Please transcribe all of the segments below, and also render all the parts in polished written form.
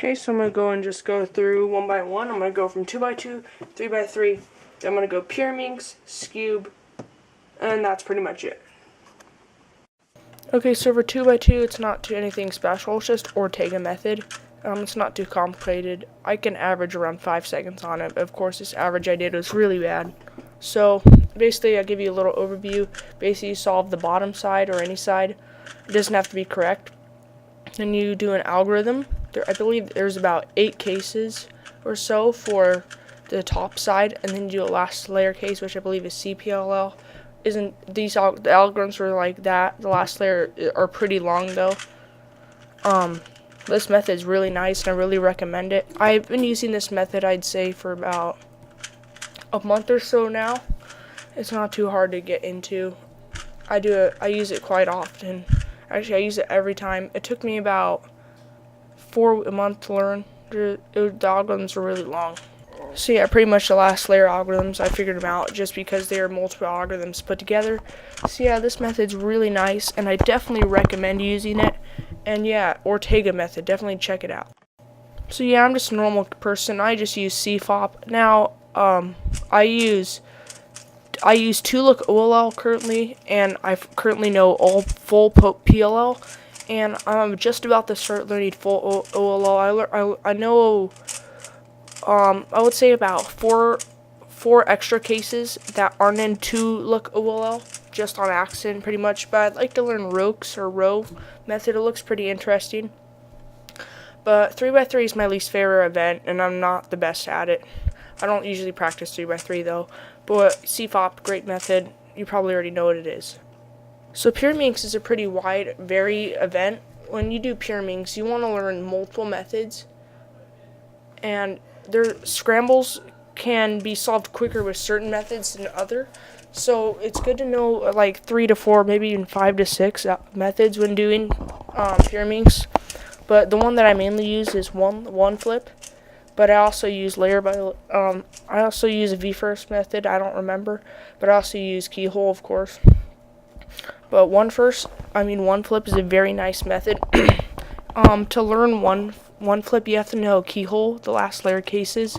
Okay, so I'm going to go and just go through one by one. I'm going to go from 2x2, 3x3. Then I'm going to go Pyraminx, Skewb, and that's pretty much it. Okay, so for 2x2, it's not too anything special. It's just Ortega method. It's not too complicated. I can average around 5 seconds on it, but of course this average I did was really bad. So basically I'll give you a little overview. Basically you solve the bottom side or any side. It doesn't have to be correct. Then you do an algorithm. I believe there's about 8 cases or so for the top side, and then you do a last layer case, which I believe is CPLL. Isn't these the algorithms are like that? The last layer are pretty long though. This method is really nice and I really recommend it. I've been using this method, I'd say, for about a month or so now. It's not too hard to get into. I use it quite often. Actually, I use it every time. It took me about a month to learn. The algorithms are really long. So yeah, pretty much the last layer algorithms, I figured them out just because they are multiple algorithms put together. So yeah, this method's really nice, and I definitely recommend using it. And yeah, Ortega method, definitely check it out. So yeah, I'm just a normal person. I just use CFOP. Now, I use 2-look-OLL currently, and I currently know all full PLL, and I'm just about to start learning full OLL. I know, I would say about four extra cases that aren't in 2-look-OLL, just on accident pretty much, but I'd like to learn ROKES or row method. It looks pretty interesting. But 3x3 is my least favorite event, and I'm not the best at it. I don't usually practice 3x3 though, but CFOP, great method. You probably already know what it is. So Pyraminx is a pretty wide, varied event. When you do Pyraminx, you want to learn multiple methods, and their scrambles can be solved quicker with certain methods than other. So it's good to know like 3 to 4, maybe even 5 to 6 methods when doing Pyraminx. But the one that I mainly use is one flip. But I also use I also use a V-first method, I don't remember. But I also use keyhole, of course. But one flip is a very nice method. To learn one flip, you have to know keyhole, the last layer cases.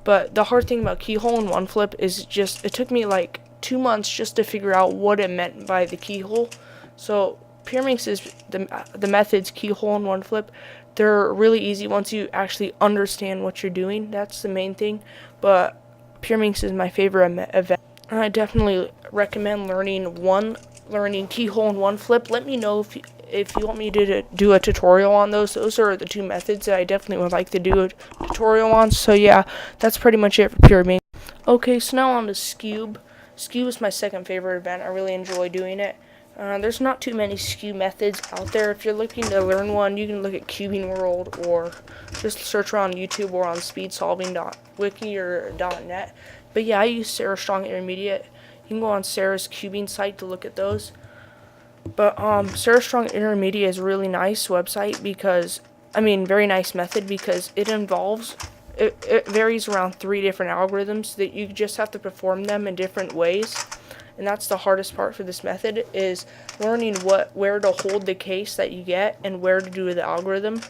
But the hard thing about keyhole and one flip is just, it took me like 2 months just to figure out what it meant by the keyhole. So Pyraminx is the methods keyhole and one flip. They're really easy once you actually understand what you're doing. That's the main thing. But Pyraminx is my favorite event. I definitely recommend learning keyhole and one flip. Let me know if you want me to do a tutorial on those. Those are the 2 methods that I definitely would like to do a tutorial on. So yeah, that's pretty much it for Pyraminx. Okay, so now on to Skewb. Skewb is my second favorite event. I really enjoy doing it. There's not too many Skewb methods out there. If you're looking to learn one, you can look at Cubing World or just search around YouTube or on speedsolving.wiki or .net. But yeah, I use Sarah Strong Intermediate. You can go on Sarah's Cubing site to look at those. But Sarah Strong Intermediate is a really nice website because, very nice method because it varies around 3 different algorithms that you just have to perform them in different ways. And that's the hardest part for this method, is learning where to hold the case that you get and where to do the algorithm.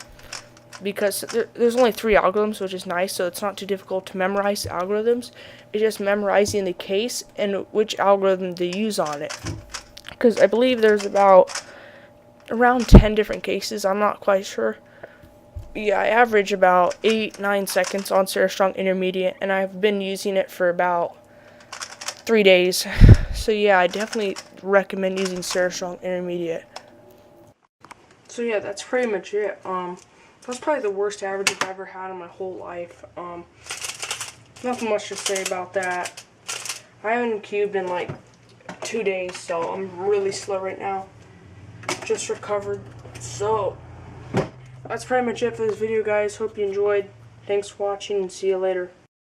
Because there's only 3 algorithms, which is nice, so it's not too difficult to memorize the algorithms. It's just memorizing the case and which algorithm to use on it. Because I believe there's around 10 different cases, I'm not quite sure. Yeah, I average about 8-9 seconds on Sarah Strong Intermediate, and I've been using it for about 3 days. So yeah, I definitely recommend using Sarah Strong Intermediate. So yeah, that's pretty much it. That's probably the worst average I've ever had in my whole life. Nothing much to say about that. I haven't cubed in like 2 days, so I'm really slow right now. Just recovered. So that's pretty much it for this video, guys. Hope you enjoyed. Thanks for watching, and see you later.